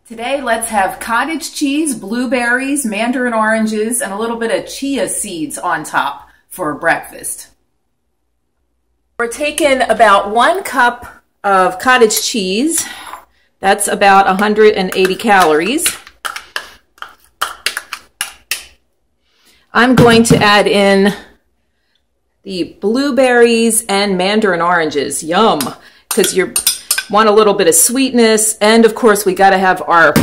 Today, let's have cottage cheese, blueberries, mandarin oranges, and a little bit of chia seeds on top for breakfast. We're taking about 1 cup of cottage cheese. That's about 180 calories. I'm going to add in the blueberries and mandarin oranges. Yum! Because you want a little bit of sweetness, and of course we got to have our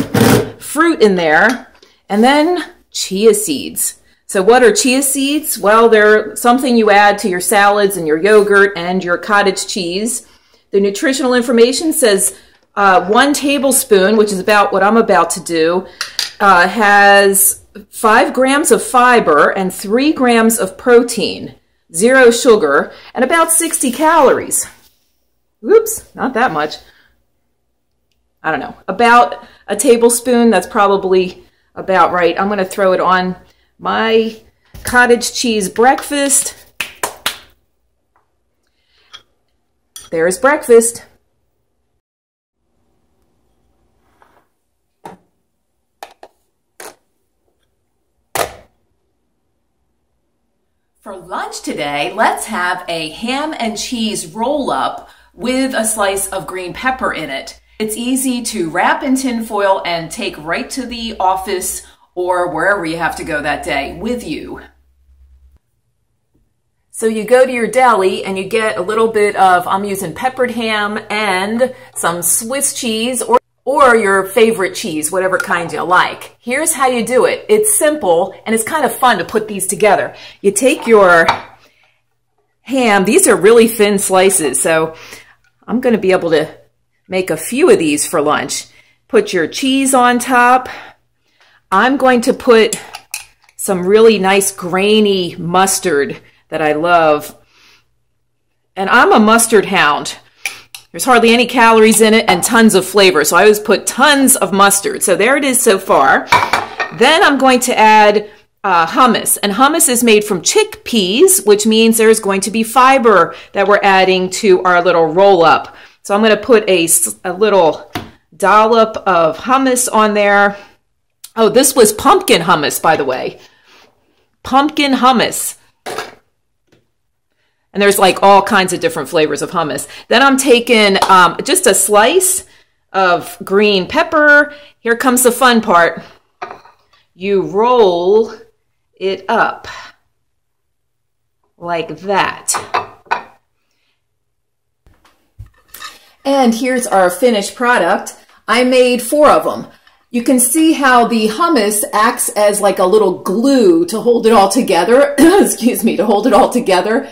fruit in there. And then chia seeds. So what are chia seeds? Well, they're something you add to your salads and your yogurt and your cottage cheese. The nutritional information says 1 tablespoon, which is about what I'm about to do, has 5 grams of fiber and 3 grams of protein, 0 sugar, and about 60 calories. Oops, not that much. I don't know, about a tablespoon. That's probably about right. I'm going to throw it on my cottage cheese breakfast. There's breakfast. For lunch today, let's have a ham and cheese roll-up with a slice of green pepper in it. It's easy to wrap in tin foil and take right to the office or wherever you have to go that day with you. So you go to your deli and you get a little bit of, I'm using peppered ham and some Swiss cheese or your favorite cheese, whatever kind you like. Here's how you do it. It's simple and it's kind of fun to put these together. You take your ham, these are really thin slices, so I'm going to be able to make a few of these for lunch. Put your cheese on top. I'm going to put some really nice grainy mustard that I love. And I'm a mustard hound. There's hardly any calories in it and tons of flavor. So I always put tons of mustard. So there it is so far. Then I'm going to add hummus. And hummus is made from chickpeas, which means there's going to be fiber that we're adding to our little roll-up. So I'm going to put a little dollop of hummus on there. Oh, this was pumpkin hummus, by the way. Pumpkin hummus. And there's like all kinds of different flavors of hummus. Then I'm taking just a slice of green pepper. Here comes the fun part. You roll it up like that. And here's our finished product. I made 4 of them. You can see how the hummus acts as like a little glue to hold it all together. Excuse me, to hold it all together.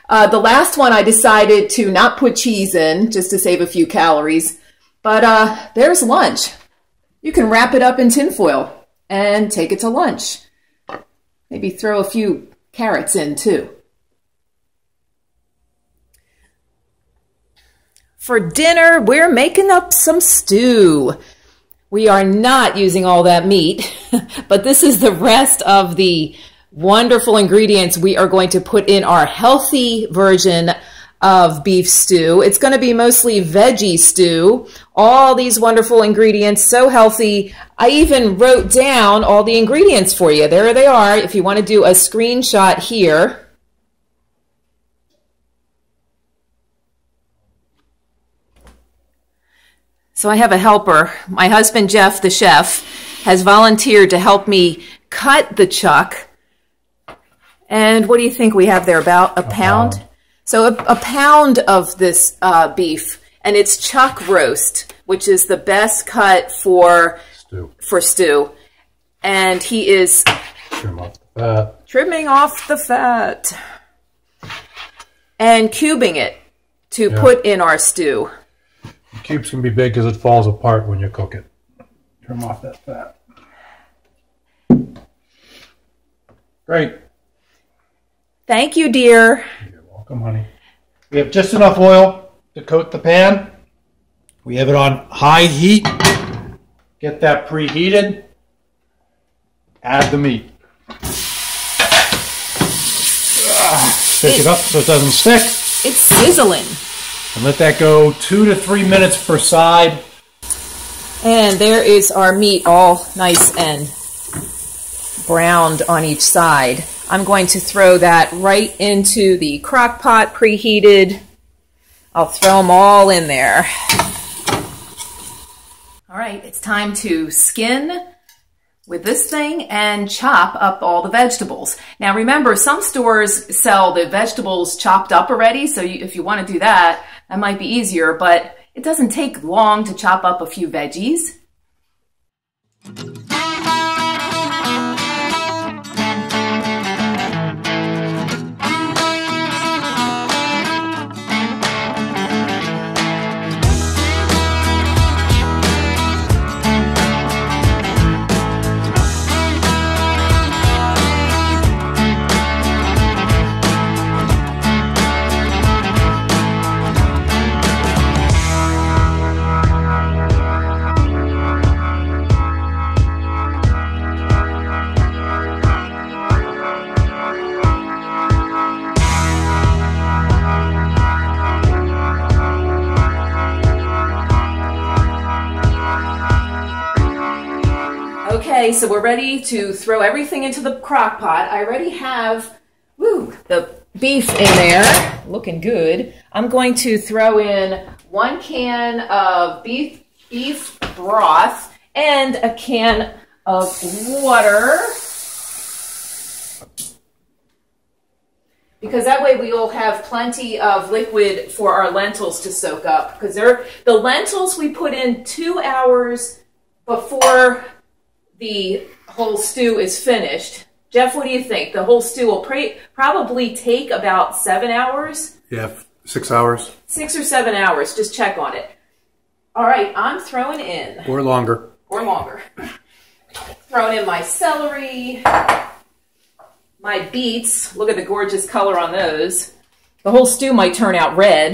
The last one I decided to not put cheese in just to save a few calories. But there's lunch. You can wrap it up in tin foil and take it to lunch. Maybe throw a few carrots in too. For dinner, we're making up some stew. We are not using all that meat, but this is the rest of the wonderful ingredients we are going to put in our healthy version of beef stew. It's going to be mostly veggie stew. All these wonderful ingredients, so healthy. I even wrote down all the ingredients for you. There they are if you want to do a screenshot here. So I have a helper. My husband, Jeff, the chef, has volunteered to help me cut the chuck. And what do you think we have there? About a pound? So a pound of this beef. And it's chuck roast, which is the best cut for stew. And he is trimming off the fat. And cubing it to put in our stew. The cubes can be big because it falls apart when you cook it. Trim off that fat. Great. Thank you, dear. You're welcome, honey. We have just enough oil to coat the pan. We have it on high heat. Get that preheated. Add the meat. Pick it up so it doesn't stick. It's sizzling. And let that go 2 to 3 minutes per side. And there is our meat all nice and browned on each side. I'm going to throw that right into the crock pot, preheated. I'll throw them all in there. All right, it's time to skin with this thing and chop up all the vegetables. Now remember, some stores sell the vegetables chopped up already, so if you want to do that, that might be easier, but it doesn't take long to chop up a few veggies. Okay, so we're ready to throw everything into the crock pot. I already have the beef in there, looking good. I'm going to throw in 1 can of beef broth and a can of water, because that way we will have plenty of liquid for our lentils to soak up, because the lentils we put in 2 hours before the whole stew is finished. Jeff, what do you think? The whole stew will probably take about 7 hours? Yeah, 6 hours. 6 or 7 hours. Just check on it. All right, I'm throwing in. Or longer. Or longer. Throwing in my celery, my beets. Look at the gorgeous color on those. The whole stew might turn out red.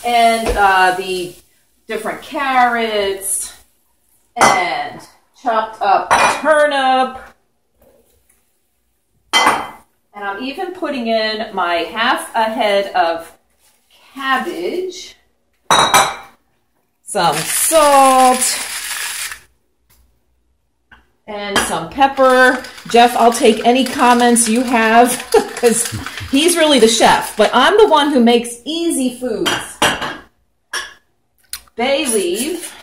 And the different carrots. And chopped up turnip. And I'm even putting in my half a head of cabbage. Some salt. And some pepper. Jeff, I'll take any comments you have, because he's really the chef. But I'm the one who makes easy foods. Bay leaf.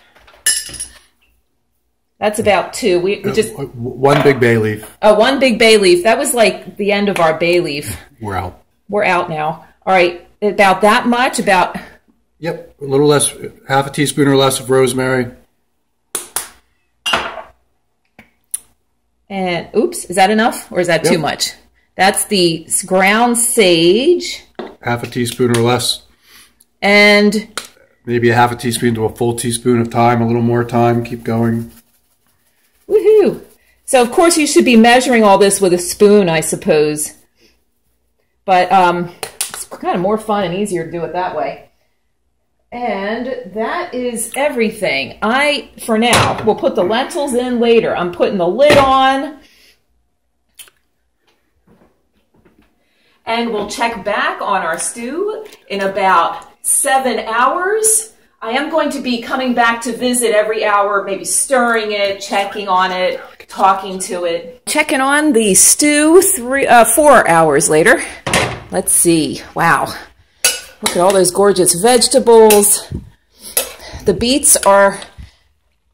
That's about 2. We just 1 big bay leaf. Oh, 1 big bay leaf. That was like the end of our bay leaf. We're out. We're out now. All right, about that much. About. Yep, a little less, half a teaspoon or less of rosemary. And oops, is that enough or is that too much? That's the ground sage. Half a teaspoon or less. And maybe a half a teaspoon to a full teaspoon of thyme. A little more thyme. Keep going. Woohoo! So of course you should be measuring all this with a spoon, I suppose. But it's kind of more fun and easier to do it that way. And that is everything. For now, we'll put the lentils in later. I'm putting the lid on. And we'll check back on our stew in about 7 hours. I am going to be coming back to visit every hour, maybe stirring it, checking on it, talking to it. Checking on the stew 4 hours later. Let's see. Wow. Look at all those gorgeous vegetables. The beets are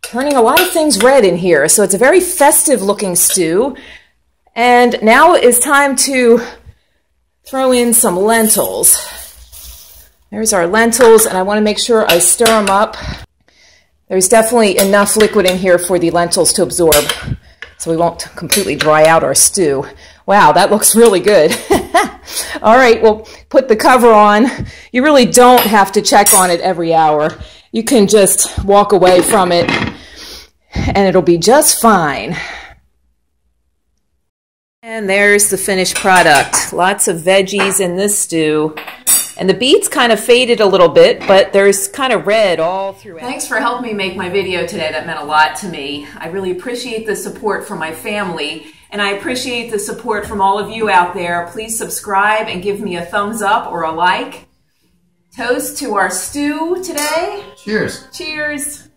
turning a lot of things red in here, so it's a very festive looking stew. And now it's time to throw in some lentils. There's our lentils, and I want to make sure I stir them up. There's definitely enough liquid in here for the lentils to absorb, so we won't completely dry out our stew. Wow, that looks really good. All right, we'll put the cover on. You really don't have to check on it every hour. You can just walk away from it, and it'll be just fine. And there's the finished product. Lots of veggies in this stew. And the beets kind of faded a little bit, but there's kind of red all throughout. Thanks for helping me make my video today. That meant a lot to me. I really appreciate the support from my family, and I appreciate the support from all of you out there. Please subscribe and give me a thumbs up or a like. Toast to our stew today. Cheers. Cheers.